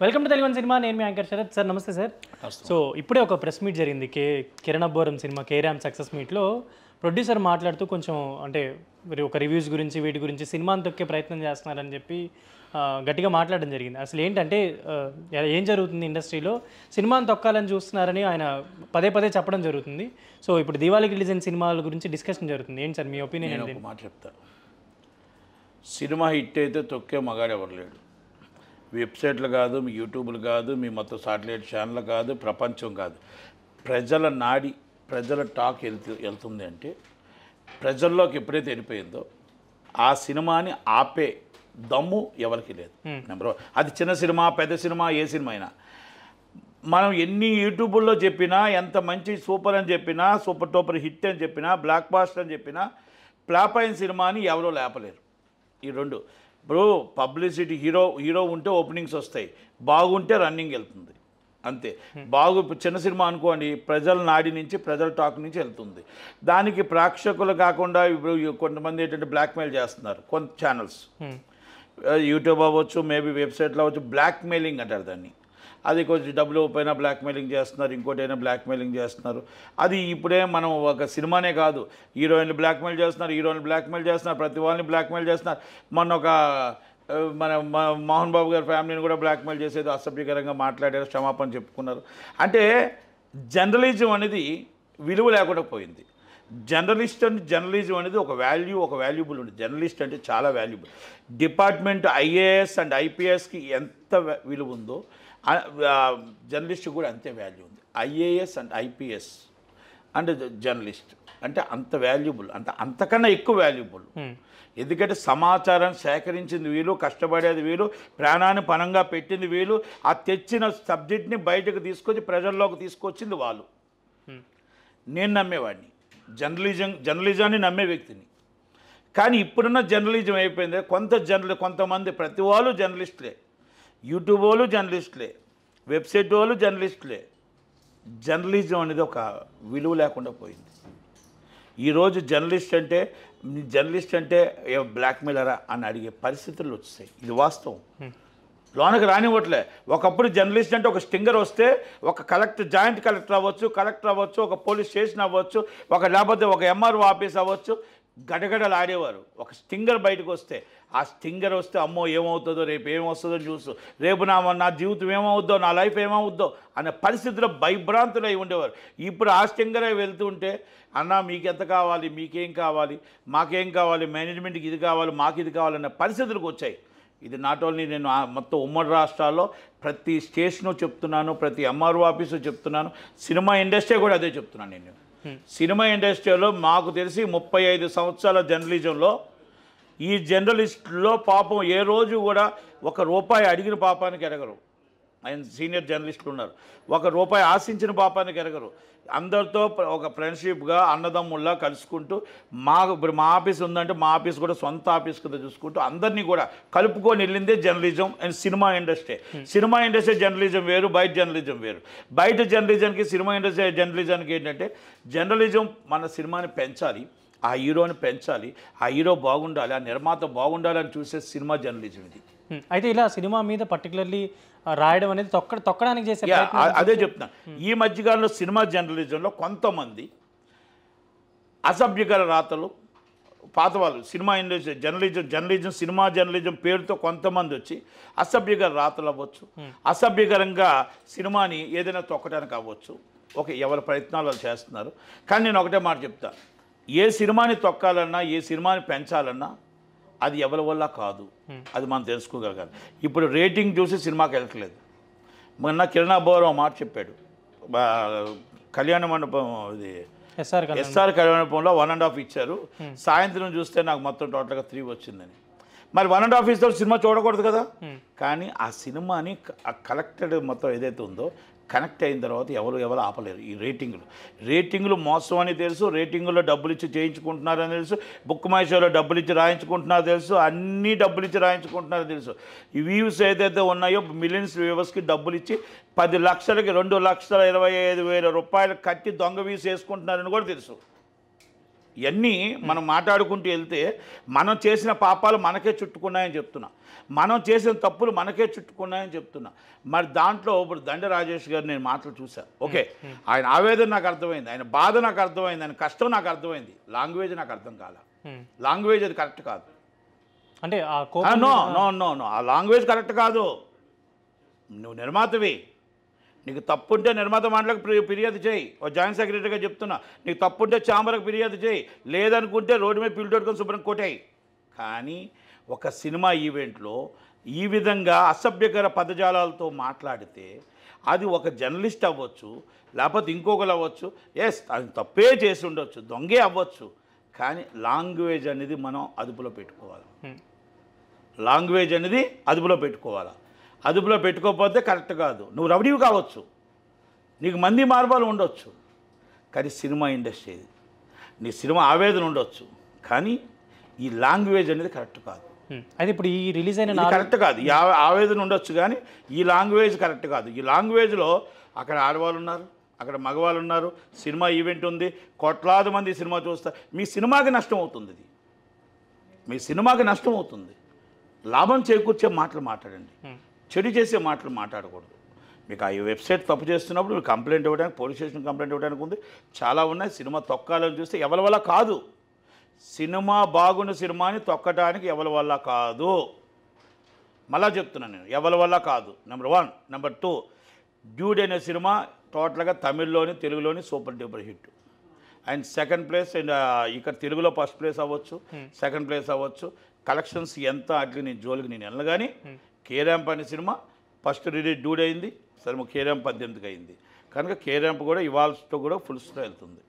Welcome to Telugu one cinema. నేను మీ anchor Sarath sir. నమస్తే sir. So ఇప్పుడే ఒక ప్రెస్ మీట్ జరిగింది Kiran Abbavaram cinema carrom success మీట్లో. ప్రొడ్యూసర్ మాట్లాడుతూ కొంచెం అంటే ఒక రివ్యూస్ గురించి వీటి గురించి సినిమాని తొక్కే ప్రయత్నం చేస్తున్నారని చెప్పి గట్టిగా మాట్లాడడం జరిగింది. అసలు ఏంటంటే ఏం జరుగుతుంది ఇండస్ట్రీలో, సినిమాని తొక్కాలని చూస్తున్నారని ఆయన పదే పదే చెప్పడం జరుగుతుంది. సో ఇప్పుడు దివాళీకి రిలీజ్ అయిన సినిమాల గురించి డిస్కషన్ జరుగుతుంది. ఏంటి సార్ మీ ఒపీనియన్? నేను ఒక మాట చెప్తా. సినిమా హిట్ అయితే తొక్కే మగాడు ఎవరు లేడు. వెబ్సైట్లు కాదు, మీ యూట్యూబ్లు కాదు, మీ సాటిలైట్ ఛానల్ కాదు, ప్రపంచం కాదు. ప్రజల నాడి, ప్రజల టాక్ వెళ్తుంది అంటే ప్రజల్లోకి ఎప్పుడైతే వెళ్ళిపోయిందో ఆ సినిమాని ఆపే దమ్ము ఎవరికి లేదు. నెంబర్ 1. అది చిన్న సినిమా, పెద్ద సినిమా, ఏ సినిమా అయినా మనం ఎన్ని యూట్యూబుల్లో చెప్పినా, ఎంత మంచి సూపర్ అని చెప్పినా, సూపర్ టూపర్ హిట్ అని చెప్పినా, బ్లాక్ బాస్టర్ అని చెప్పినా, ఫ్లాప్ అయిన సినిమాని ఎవరో లేపలేరు. ఈ రెండు. ఇప్పుడు పబ్లిసిటీ, హీరో ఉంటే ఓపెనింగ్స్ వస్తాయి, బాగుంటే రన్నింగ్ వెళ్తుంది, అంతే. చిన్న సినిమా అనుకోండి, ప్రజల నాడి నుంచి, ప్రజల టాక్ నుంచి వెళ్తుంది. దానికి ప్రేక్షకులు కాకుండా ఇప్పుడు కొంతమంది ఏంటంటే బ్లాక్మెయిల్ చేస్తున్నారు. కొంత ఛానల్స్, యూట్యూబ్ అవ్వచ్చు, మేబీ వెబ్సైట్లో అవ్వచ్చు, బ్లాక్మెయిలింగ్ అంటారు దాన్ని. అది కొంచెం డబ్బులు పైన బ్లాక్మెయిలింగ్ చేస్తున్నారు, ఇంకోటైనా బ్లాక్మెయిలింగ్ చేస్తున్నారు. అది ఇప్పుడే మనం ఒక సినిమానే కాదు, హీరోయిన్లు బ్లాక్మెయిల్ చేస్తున్నారు, ప్రతి వాళ్ళని బ్లాక్మెయిల్ చేస్తున్నారు. మన మోహన్ బాబు గారి ఫ్యామిలీని కూడా బ్లాక్మెయిల్ చేసేది, అసభ్యకరంగా మాట్లాడారు, క్షమాపణ చెప్పుకున్నారు. అంటే జర్నలిజం అనేది విలువ లేకుండా పోయింది. జర్నలిజం అనేది ఒక వాల్యుబుల్ ఉంది. జర్నలిస్ట్ అంటే చాలా వాల్యుబుల్. డిపార్ట్మెంట్ ఐఏఎస్ అండ్ ఐపీఎస్కి ఎంత విలువ ఉందో జర్నలిస్ట్ కూడా అంతే వాల్యూ ఉంది. IAS and IPS and journalist అంటే అంత వాల్యుబుల్, అంతకన్నా ఎక్కువ వాల్యుబుల్. ఎందుకంటే సమాచారాన్ని సేకరించింది వీళ్ళు, కష్టపడేది వీళ్ళు, ప్రాణాన్ని పణంగా పెట్టింది వీళ్ళు, ఆ తెచ్చిన సబ్జెక్ట్ని బయటకు తీసుకొచ్చి ప్రజల్లోకి తీసుకొచ్చింది వాళ్ళు. నేను నమ్మేవాడిని, జర్నలిజాన్ని నమ్మే వ్యక్తిని. కానీ ఇప్పుడున్న జర్నలిజం అయిపోయింది. కొంతమంది, ప్రతి వాళ్ళు జర్నలిస్టులే, యూట్యూబ్ వాళ్ళు జర్నలిస్టులే, వెబ్సైట్ వాళ్ళు జర్నలిస్టులే. జర్నలిజం అనేది ఒక విలువ లేకుండా పోయింది. ఈరోజు జర్నలిస్ట్ అంటే బ్లాక్మెయిలరా అని అడిగే పరిస్థితులు వచ్చాయి. ఇది వాస్తవం. లోనకి రానివ్వట్లే. ఒకప్పుడు జర్నలిస్ట్ అంటే ఒక స్టింగర్ వస్తే, ఒక జాయింట్ కలెక్టర్ అవ్వచ్చు, ఒక పోలీస్ స్టేషన్ అవ్వచ్చు, లేకపోతే ఒక ఎంఆర్ఓ ఆఫీస్ అవ్వచ్చు, గడగడలు ఆడేవారు. ఒక స్టింగర్ బయటకు వస్తే, ఆ స్టింగర్ వస్తే అమ్మో ఏమవుతుందో, రేపు ఏమొస్తుందో చూసు, రేపు నా జీవితం ఏమవుద్దో, నా లైఫ్ ఏమవుద్దో అనే పరిస్థితిలో భయభ్రాంతులు అయి ఉండేవారు. ఇప్పుడు ఆ స్టింగరే వెళ్తుంటే, అన్న మీకు ఎంత కావాలి, మీకేం కావాలి, మాకేం కావాలి, మేనేజ్మెంట్కి ఇది కావాలి, మాకు ఇది కావాలనే పరిస్థితులకు వచ్చాయి. ఇది నాట్ ఓన్లీ నేను మొత్తం ఉమ్మడి రాష్ట్రాల్లో ప్రతి స్టేషను చెప్తున్నాను, ప్రతి ఎంఆర్ఓ ఆఫీసు చెప్తున్నాను, సినిమా ఇండస్ట్రీ కూడా అదే చెప్తున్నాను. నేను సినిమా ఇండస్ట్రీలో మాకు తెలిసి 35 సంవత్సరాల జర్నలిజంలో, ఈ జర్నలిస్టులో పాపం ఏ రోజు కూడా ₹1 అడిగిన పాపానికి ఎరగరు. ఆయన సీనియర్ జర్నలిస్టులు ఉన్నారు. ₹1 ఆశించిన పాపానికి ఎరగరు. అందరితో ఒక ఫ్రెండ్షిప్గా, అన్నదమ్ముల్లా కలుసుకుంటూ, ఇప్పుడు మా ఆఫీస్ ఉందంటే మా ఆఫీస్ కూడా సొంత ఆఫీస్ కింద చూసుకుంటూ అందరినీ కూడా కలుపుకొని వెళ్ళిందే journalism and cinema industry. Cinema industry journalism వేరు, బయట జర్నలిజం వేరు. బయట జర్నలిజంకి, సినిమా ఇండస్ట్రీ జర్నలిజానికి ఏంటంటే, జర్నలిజం మన సినిమాని పెంచాలి, ఆ హీరోని పెంచాలి, ఆ హీరో బాగుండాలి, ఆ నిర్మాత బాగుండాలి అని చూసే సినిమా జర్నలిజం ఇది. అయితే ఇలా సినిమా మీద పర్టికులర్లీ రాయడం అనేది తొక్కడానికి చేసే అదే చెప్తున్నాను. ఈ మధ్యకాలంలో సినిమా జర్నలిజంలో కొంతమంది అసభ్యకర రాతలు, పాత వాళ్ళు cinema industry journalism cinema journalism పేరుతో కొంతమంది వచ్చి అసభ్యకర రాతలు అవ్వచ్చు, అసభ్యకరంగా సినిమాని ఏదైనా తొక్కడానికి అవ్వచ్చు. ఎవరి ప్రయత్నాలు వాళ్ళు చేస్తున్నారు. కానీ నేను ఒకటే మాట చెప్తా, ఏ సినిమాని తొక్కాలన్నా, ఏ సినిమాని పెంచాలన్నా అది ఎవరి వల్ల కాదు, అది మనం తెలుసుకోగలగాలి. ఇప్పుడు రేటింగ్ చూసి సినిమాకి వెళ్ళట్లేదు. మొన్న కిరణ్ అబ్బోరం మాట చెప్పాడు, కళ్యాణ మండపం ఇది ఎస్ఆర్ కళ్యాణ మండపంలో 1.5 ఇచ్చారు, సాయంత్రం చూస్తే నాకు మొత్తం టోటల్గా 3 వచ్చిందని. మరి 1.5 ఇస్తే సినిమా చూడకూడదు కదా. కానీ ఆ సినిమాని కలెక్టెడ్ మొత్తం ఏదైతే ఉందో, కనెక్ట్ అయిన తర్వాత ఎవరు ఆపలేరు. ఈ రేటింగ్లు మోసం అని తెలుసు, రేటింగుల్లో డబ్బులు ఇచ్చి చేయించుకుంటున్నారని తెలుసు, బుక్ మై షోలో డబ్బులు ఇచ్చి రాయించుకుంటున్నారో తెలుసు, అన్నీ డబ్బులు ఇచ్చి రాయించుకుంటున్నారో తెలుసు. ఈ వ్యూస్ ఏదైతే ఉన్నాయో, మిలియన్స్ వ్యూవర్స్కి డబ్బులు ఇచ్చి 10 లక్షలకి ₹2,25,000 కట్టి దొంగ వ్యూస్ వేసుకుంటున్నారని కూడా తెలుసు. ఇవన్నీ మనం మాట్లాడుకుంటూ వెళ్తే మనం చేసిన పాపాలు మనకే చుట్టుకున్నాయని చెప్తున్నా, మనం చేసిన తప్పులు మనకే చుట్టుకున్నాయని చెప్తున్నా. మరి దాంట్లో ఇప్పుడు దండ రాజేష్ గారు నేను మాటలు చూశాను. ఓకే, ఆయన ఆవేదన నాకు అర్థమైంది, ఆయన బాధ నాకు అర్థమైంది, ఆయన కష్టం నాకు అర్థమైంది. లాంగ్వేజ్ నాకు అర్థం కాల. లాంగ్వేజ్ అది కరెక్ట్ కాదు. అంటే నో నో నో నో ఆ లాంగ్వేజ్ కరెక్ట్ కాదు. నువ్వు నిర్మాతవి, నీకు తప్పుంటే నిర్మాత మాటలకు ఫిర్యాదు చేయి. ఓ జాయింట్ సెక్రటరీగా చెప్తున్నా, నీకు తప్పుంటే ఛాంబర్కి ఫిర్యాదు చేయి, లేదనుకుంటే రోడ్డు మీద పిల్టోడుకొని శుభ్రం కొట్టాయి. కానీ ఒక సినిమా ఈవెంట్లో ఈ విధంగా అసభ్యకర పదజాలాలతో మాట్లాడితే అది ఒక జర్నలిస్ట్ అవ్వచ్చు, లేకపోతే ఇంకొకరు అవ్వచ్చు, ఎస్ అది తప్పే చేసి ఉండొచ్చు, దొంగే అవ్వచ్చు. కానీ లాంగ్వేజ్ అనేది మనం అదుపులో పెట్టుకోవాలి. లాంగ్వేజ్ అనేది అదుపులో పెట్టుకోవాలి. అదుపులో పెట్టుకోకపోతే కరెక్ట్ కాదు. నువ్వు రౌడీవి కావచ్చు, నీకు మంది మార్గాలు ఉండొచ్చు, కానీ సినిమా ఇండస్ట్రీ నీ సినిమా ఆవేదన ఉండొచ్చు, కానీ ఈ లాంగ్వేజ్ అనేది కరెక్ట్ కాదు. అయితే ఇప్పుడు ఈ రిలీజ్ అయిన కరెక్ట్ కాదు. ఈ ఆవేదన ఉండొచ్చు, కానీ ఈ లాంగ్వేజ్ కరెక్ట్ కాదు. ఈ లాంగ్వేజ్లో అక్కడ ఆడవాళ్ళు ఉన్నారు, అక్కడ మగవాళ్ళు ఉన్నారు, సినిమా ఈవెంట్ ఉంది, కోట్లాది మంది సినిమా చూస్తారు. మీ సినిమాకి నష్టం అవుతుంది, ఇది మీ సినిమాకి నష్టం అవుతుంది. లాభం చేకూర్చే మాటలు మాట్లాడండి, చెడు చేసే మాటలు మాట్లాడకూడదు. మీకు ఆ వెబ్సైట్ తప్పు చేస్తున్నప్పుడు మీరు కంప్లైంట్ ఇవ్వడానికి, పోలీస్ స్టేషన్ కంప్లైంట్ ఇవ్వడానికి ఉంది, చాలా ఉన్నాయి. సినిమా తొక్కాలని చూస్తే ఎవరి వల్ల కాదు. సినిమా బాగున్న సినిమాని తొక్కడానికి ఎవరి వల్ల కాదు. మళ్ళా చెప్తున్నాను నేను, ఎవరి వల్ల కాదు. నెంబర్ 1. నెంబర్ 2, డ్యూడ్ అనే సినిమా టోటల్గా తమిళ్లోని తెలుగులోని super duper hit. And second place, and ఇక్కడ తెలుగులో ఫస్ట్ ప్లేస్ అవ్వచ్చు, సెకండ్ ప్లేస్ అవ్వచ్చు. కలెక్షన్స్ ఎంత అట్లా నేను జోలికి నేను వెళ్ళను. కానీ కేరాంప్ అనే సినిమా ఫస్ట్ రిలీజ్ డ్యూడ్ అయింది, సరే కేరాంప్ 18కి అయింది. కనుక కేరాంప్ కూడా ఇవాల్స్తో కూడా ఫుల్ స్టో వెళ్తుంది.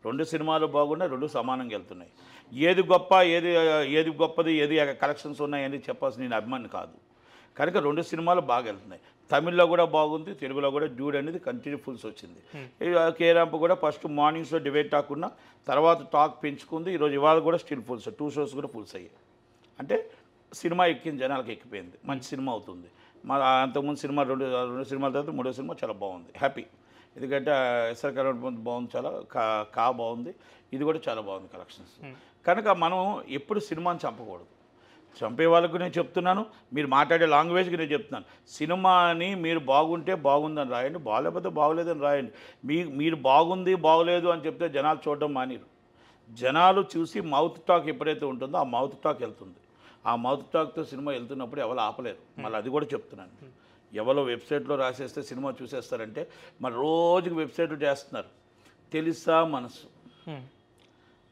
2 సినిమాలు బాగున్నాయి, 2 సమానంగా వెళ్తున్నాయి. ఏది గొప్ప, ఏది గొప్పది, ఏది కలెక్షన్స్ ఉన్నాయని చెప్పాల్సిన నేను అభిమాని కాదు. కనుక 2 సినిమాలు బాగా వెళ్తున్నాయి. తమిళ్లో కూడా బాగుంది, తెలుగులో కూడా డ్యూడ్ అనేది కంటిన్యూ ఫుల్స్ వచ్చింది. కేరాంప్ కూడా ఫస్ట్ మార్నింగ్ షో డిబేట్ టాకున్నా, తర్వాత టాక్ పెంచుకుంది. ఈరోజు ఇవాళ కూడా స్టిల్ ఫుల్స్, 2 షోస్ కూడా ఫుల్స్ అయ్యాయి. అంటే సినిమా ఎక్కిన జనాలకు ఎక్కిపోయింది, మంచి సినిమా అవుతుంది. మరి అంతకుముందు సినిమా రెండు సినిమాల తర్వాత 3వ సినిమా చాలా బాగుంది, హ్యాపీ. ఎందుకంటే ఎస్ఆర్ కరోడ్ బాగుంది, చాలా బాగుంది. ఇది కూడా చాలా బాగుంది కలెక్షన్స్. కనుక మనం ఎప్పుడు సినిమాని చంపకూడదు. చంపే వాళ్ళకు నేను చెప్తున్నాను, మీరు మాట్లాడే లాంగ్వేజ్కి నేను చెప్తున్నాను. సినిమాని మీరు బాగుంటే బాగుందని రాయండి, బాగలేకపోతే బాగలేదని రాయండి. మీరు బాగుంది బాగలేదు అని చెప్తే జనాలు చూడడం మానేరు. జనాలు చూసి మౌత్ టాక్ ఎప్పుడైతే ఉంటుందో ఆ మౌత్ టాక్ వెళ్తుంది. ఆ మౌత్ టాక్తో సినిమా వెళ్తున్నప్పుడు ఎవరు ఆపలేరు. మళ్ళీ అది కూడా చెప్తున్నాను, ఎవరో వెబ్సైట్లో రాసేస్తే సినిమా చూసేస్తారంటే మరి రోజుకి వెబ్సైట్లు చేస్తున్నారు. తెలుసా మనసు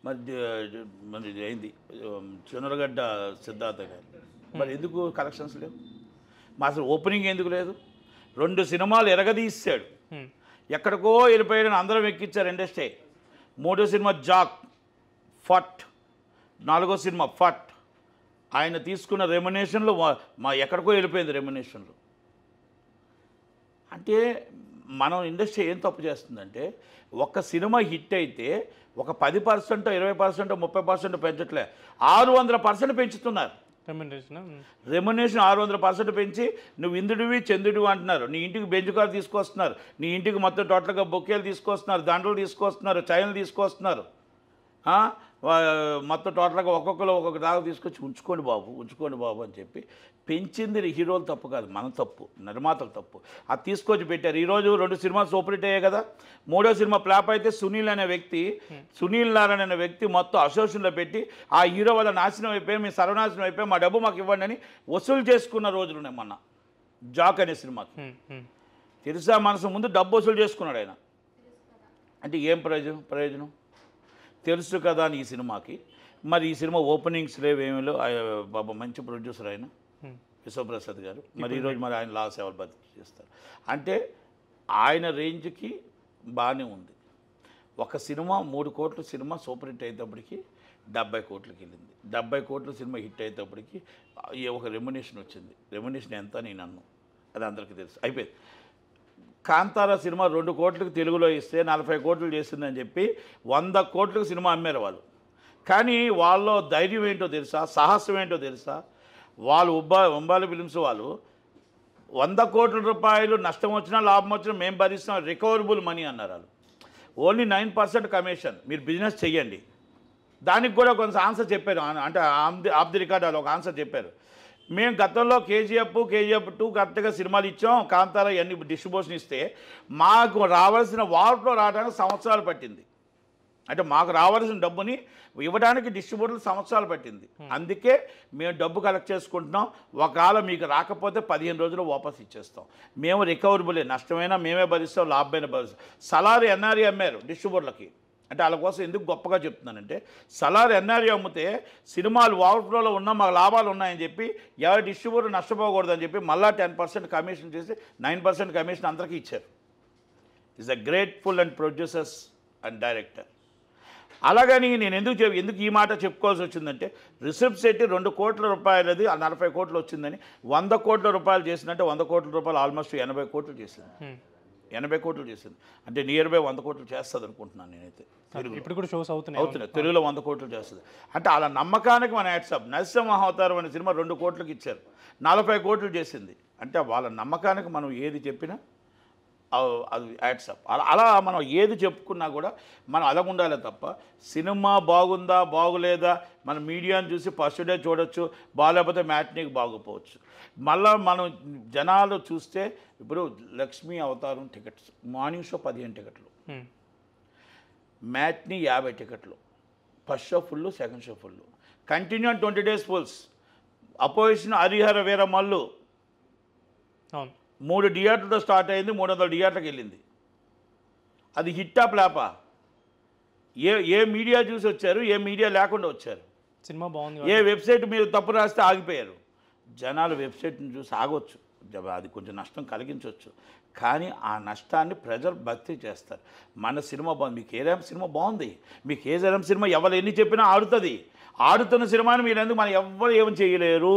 మరి అయింది చునరగడ్డ సిద్ధార్థ గారు, మరి ఎందుకు కలెక్షన్స్ లేవు? మా అసలు ఓపెనింగ్ ఎందుకు లేదు? 2 సినిమాలు ఎరగదీశాడు, ఎక్కడికో వెళ్ళిపోయాడని అందరం ఎక్కించారు ఇండస్ట్రీ. 3వ సినిమా జాక్ ఫట్, 4వ సినిమా ఫట్. ఆయన తీసుకున్న రెమ్యునేషన్లు మా ఎక్కడికో వెళ్ళిపోయింది రెమ్యునేషన్లు. అంటే మనం ఇండస్ట్రీ ఏం తప్పు చేస్తుందంటే, ఒక సినిమా హిట్ అయితే ఒక 10%, 20%, 30% పెంచట్లే, 600% పెంచుతున్నారు. రెమ్యునేషన్ 600% పెంచి నువ్వు ఇంద్రుడివి చంద్రుడివి అంటున్నారు. నీ ఇంటికి బెంచ్ కార్ తీసుకొస్తున్నారు, నీ ఇంటికి మొత్తం టోటల్గా బొకేలు తీసుకొస్తున్నారు, దండలు తీసుకొస్తున్నారు, చైన్లు తీసుకొస్తున్నారు. మొత్తం టోటల్గా ఒక్కొక్కరు ఒక్కొక్క దాకా తీసుకొచ్చి ఉంచుకోండి బాబు అని చెప్పి పెంచింది హీరోలు తప్పు కాదు, మన తప్పు, నిర్మాతలు తప్పు. అది తీసుకొచ్చి పెట్టారు. ఈరోజు 2 సినిమాలు సూపర్ హిట్ అయ్యాయి కదా. 3వ సినిమా ఫ్లాప్ అయితే సునీల్ నారాయణ అనే వ్యక్తి మొత్తం అసోసియేషన్లో పెట్టి ఆ హీరో వల్ల నాశనం అయిపోయి, మేము సర్వనాశనం అయిపోయి, మా డబ్బు మాకు ఇవ్వండి అని వసూలు చేసుకున్న రోజులున్నాయి. మొన్న జాక్ అనే సినిమాకి తెలుసా మనసు ముందు డబ్బు వసూలు చేసుకున్నాడు ఆయన. అంటే ఏం ప్రయోజనం? తెలుసు కదా అని ఈ సినిమాకి. మరి ఈ సినిమా ఓపెనింగ్స్ లేవేమీ బాబా, మంచి ప్రొడ్యూసర్ ఆయన విశ్వప్రసాద్ గారు. మరి ఈరోజు మరి ఆయన లాస్ ఎవరు బతికి చేస్తారు అంటే ఆయన రేంజ్కి బాగానే ఉంది. ఒక సినిమా 3 కోట్ల సినిమా సూపర్ హిట్ అయ్యేటప్పటికి 70 కోట్లకి వెళ్ళింది. 70 కోట్ల సినిమా హిట్ అయ్యేటప్పటికి ఒక రెమ్యునేషన్ వచ్చింది. రెమ్యునేషన్ ఎంత నేను అన్ను, అది అందరికీ తెలుసు, అయిపోయింది. కాంతారా సినిమా 2 కోట్లకు తెలుగులో ఇస్తే 40 కోట్లు చేసిందని చెప్పి 100 కోట్లకు సినిమా అమ్మారు వాళ్ళు. కానీ వాళ్ళలో ధైర్యం ఏంటో తెలుసా, సాహసం ఏంటో తెలుసా? వాళ్ళు ఉంబాలి ఫిలిమ్స్ వాళ్ళు 100 కోట్ల రూపాయలు నష్టం వచ్చినా లాభం వచ్చినా మేము భరిస్తాం, రికవరబుల్ మనీ అన్నారు వాళ్ళు. Only 9% commission. మీరు బిజినెస్ చెయ్యండి, దానికి కూడా కొంచెం ఆన్సర్ చెప్పారు. అంటే ఆఫ్ ది రికార్డ్ వాళ్ళు ఒక ఆన్సర్ చెప్పారు. మేము గతంలో కేజీఎఫ్ 2 కరెక్ట్గా సినిమాలు ఇచ్చాం, కాంతార ఇవన్నీ డిస్ట్రిబ్యూషన్ ఇస్తే మాకు రావాల్సిన వార్పులో రావడానికి సంవత్సరాలు పట్టింది. అంటే మాకు రావాల్సిన డబ్బుని ఇవ్వడానికి డిస్ట్రిబ్యూటర్లు సంవత్సరాలు పట్టింది. అందుకే మేము డబ్బు కలెక్ట్ చేసుకుంటున్నాం. ఒకవేళ మీకు రాకపోతే 15 రోజులు వాపస్ ఇచ్చేస్తాం. మేము రికవరబులే, నష్టమైనా మేమే భరిస్తాం, లాభమైన భరిస్తాం. సలార్ ఎన్ఆర్ఈ అమ్మారు డిస్ట్రిబ్యూటర్లకి. అంటే వాళ్ళ కోసం ఎందుకు గొప్పగా చెప్తున్నానంటే, సలార్ ఎన్ఆర్ఈ అమ్మితే సినిమాలు ఓవర్ఫ్లోలో ఉన్నా మాకు లాభాలు ఉన్నాయని చెప్పి ఎవరి డిస్ట్రిబ్యూటర్ నష్టపోకూడదని చెప్పి మళ్ళీ 10% కమిషన్ చేసి 9% కమిషన్ అందరికీ ఇచ్చారు. Is a grateful and producers and director. అలాగని నేను ఎందుకు ఈ మాట చెప్పుకోవాల్సి వచ్చిందంటే, రిషబ్ శెట్టి 2 కోట్ల రూపాయలది 40 కోట్లు వచ్చిందని 100 కోట్ల రూపాయలు చేసిందంటే 100 కోట్ల రూపాయలు ఆల్మోస్ట్ 80 కోట్లు చేసింది. 80 కోట్లు చేసింది అంటే నియర్ బై 100 కోట్లు చేస్తుంది అనుకుంటున్నాను నేనైతే. ఇప్పుడు కూడా షోస్ అవుతున్నాయి తెలుగులో 100 కోట్లు చేస్తుంది అంటే అలా నమ్మకానికి మన యాడ్సప్. నరసింహావతారం అనే సినిమా 2 కోట్లకి ఇచ్చారు, 40 కోట్లు చేసింది. అంటే వాళ్ళ నమ్మకానికి మనం ఏది చెప్పినా అది యాడ్సప్. అలా మనం ఏది చెప్పుకున్నా కూడా మనం అలా ఉండాలి తప్ప సినిమా బాగుందా బాగులేదా మన మీడియాని చూసి ఫస్ట్ డే చూడొచ్చు, బాగాలేకపోతే మ్యాట్నీకి బాగోపోవచ్చు. మళ్ళీ మనం జనాలు చూస్తే ఇప్పుడు లక్ష్మీ అవతారం టికెట్స్ మార్నింగ్ షో 15 టికెట్లు, మ్యాట్నీ 50 టికెట్లు, first show full, second show full, continue 20 days fulls. Opposition Harihara Veeramallu 3 థియేటర్లతో స్టార్ట్ అయింది, 300 థియేటర్కి వెళ్ళింది. అది హిట్టా ప్లాపా? ఏ మీడియా చూసి వచ్చారు, ఏ మీడియా లేకుండా వచ్చారు? సినిమా బాగుంది. ఏ వెబ్సైట్ మీరు తప్పు రాస్తే ఆగిపోయారు. జనాలు వెబ్సైట్ని చూసి ఆగొచ్చు, అది కొంచెం నష్టం కలిగించవచ్చు, కానీ ఆ నష్టాన్ని ప్రజలు భర్తీ చేస్తారు. మన సినిమా బాగుంది, మీకు ఏ ర్యామ్ సినిమా బాగుంది, మీకు ఏ ర్యామ్ సినిమా ఎవరు ఎన్ని చెప్పినా ఆడుతుంది. ఆడుతున్న సినిమాని మీరు ఎందుకు మనం ఎవ్వరు ఏమి చేయలేరు.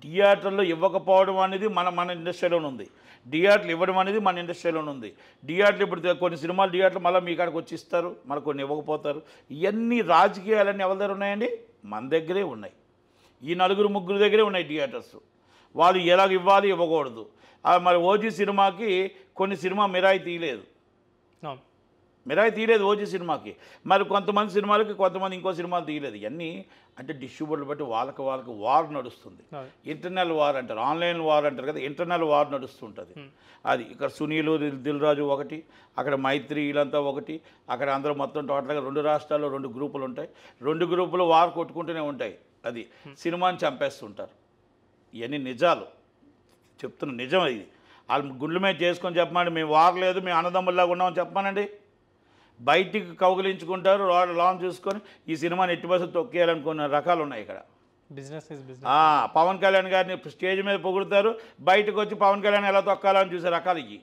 థియేటర్లో ఇవ్వకపోవడం అనేది మన ఇండస్ట్రీలోనే ఉంది, థియేటర్లు ఇవ్వడం అనేది మన ఇండస్ట్రీలోనే ఉంది. థియేటర్లు ఇప్పుడు కొన్ని సినిమాలు థియేటర్లు మళ్ళీ మీ కాడికి వచ్చి ఇస్తారు, మళ్ళీ కొన్ని ఇవ్వకపోతారు. ఇవన్నీ రాజకీయాలన్నీ ఎవరి దగ్గర ఉన్నాయండి? మన దగ్గరే ఉన్నాయి. ఈ 4-3 దగ్గరే ఉన్నాయి థియేటర్స్. వాళ్ళు ఎలాగ ఇవ్వాలి ఇవ్వకూడదు. మరి ఓజీ సినిమాకి కొన్ని సినిమా మిరాయి తీయలేదు, ఓజీ సినిమాకి. మరి కొంతమంది సినిమాలకి కొంతమంది ఇంకో సినిమాలు తీయలేదు. ఇవన్నీ అంటే డిస్ట్రిబ్యూటర్లు బట్టి వాళ్ళకి వార్ నడుస్తుంది. ఇంటర్నల్ వార్ అంటారు, ఆన్లైన్ వార్ అంటారు కదా, ఇంటర్నల్ వార్ నడుస్తుంటుంది. అది ఇక్కడ సునీలు దిల్ రాజు ఒకటి, అక్కడ మైత్రి వీళ్ళంతా ఒకటి, అక్కడ అందరూ మొత్తం టోటల్గా 2 రాష్ట్రాల్లో 2 గ్రూపులు ఉంటాయి. 2 గ్రూపులు వార్ కొట్టుకుంటూనే ఉంటాయి. అది సినిమాని చంపేస్తుంటారు. ఇవన్నీ నిజాలు చెప్తున్న నిజం. ఇది వాళ్ళు గుండ్ల మీద చేసుకొని చెప్పమండి, మేము వార్ లేదు, మేము అన్నదమ్ముల్లాగా ఉన్నామని చెప్పమానండి. బయటికి కౌగిలించుకుంటారు, లాంగ్ చూసుకొని ఈ సినిమాని ఎట్టి బస్సు తొక్కేయాలనుకున్న రకాలు ఉన్నాయి ఇక్కడ. బిజినెస్. పవన్ కళ్యాణ్ గారిని స్టేజ్ మీద పొగుడుతారు, బయటకు వచ్చి పవన్ కళ్యాణ్ ఎలా తొక్కాలని చూసే రకాలు ఇవి.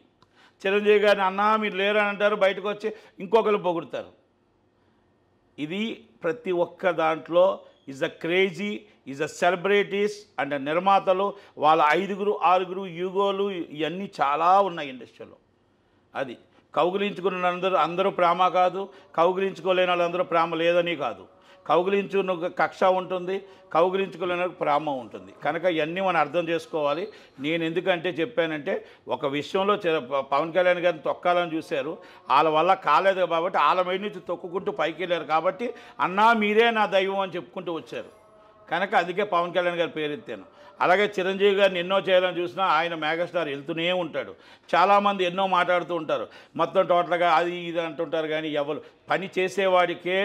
చిరంజీవి గారిని అన్నా మీరు లేరు అని అంటారు, బయటకు వచ్చి ఇంకొకరు పొగుడుతారు. ఇది ప్రతి ఒక్క దాంట్లో is a crazy, is a celebrities and నిర్మాతలు వాళ్ళ 5-6 యూగోలు ఇవన్నీ చాలా ఉన్నాయి ఇండస్ట్రీలో. అది కౌగిలించుకున్న అందరూ ప్రేమ కాదు, కౌగిలించుకోలేని వాళ్ళందరూ ప్రేమ లేదని కాదు. కౌగిలించుకున్న కక్ష ఉంటుంది, కౌగిలించుకోలేని ప్రేమ ఉంటుంది. కనుక ఇవన్నీ మనం అర్థం చేసుకోవాలి. నేను ఎందుకంటే చెప్పానంటే ఒక విషయంలో పవన్ కళ్యాణ్ గారిని తొక్కాలని చూశారు, వాళ్ళ వల్ల కాలేదు కాబట్టి వాళ్ళ మీద నుంచి తొక్కుకుంటూ పైకి వెళ్ళారు కాబట్టి అన్నా మీరే నా దైవం అని చెప్పుకుంటూ వచ్చారు. కనుక అందుకే పవన్ కళ్యాణ్ గారి పేరు ఎత్తాను. అలాగే చిరంజీవి గారిని ఎన్నో చేయాలని చూసినా ఆయన మెగాస్టార్ వెళ్తూనే ఉంటాడు. చాలామంది ఎన్నో మాట్లాడుతూ ఉంటారు, మొత్తం టోటల్గా అది ఇది అంటుంటారు. కానీ ఎవరు పని చేసేవాడికే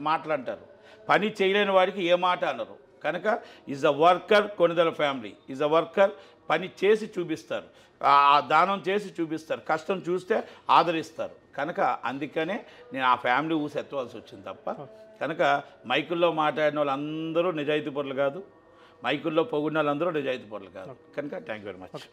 మాటలంటారు, పని చేయలేని వాడికి ఏ మాట అనరు. కనుక is a worker. Konidela family is a worker. పని చేసి చూపిస్తారు, దానం చేసి చూపిస్తారు, కష్టం చూస్తే ఆదరిస్తారు. కనుక అందుకనే నేను ఆ ఫ్యామిలీ ఊసి ఎత్తవలసి వచ్చింది తప్ప. కనుక మైకుల్లో మాట్లాడిన వాళ్ళందరూ నిజాయితీ పరులు కాదు, మైకుల్లో పొగిడిన వాళ్ళందరూ నిజాయితీ పరులు కాదు. కనుక థ్యాంక్ యూ వెరీ మచ్.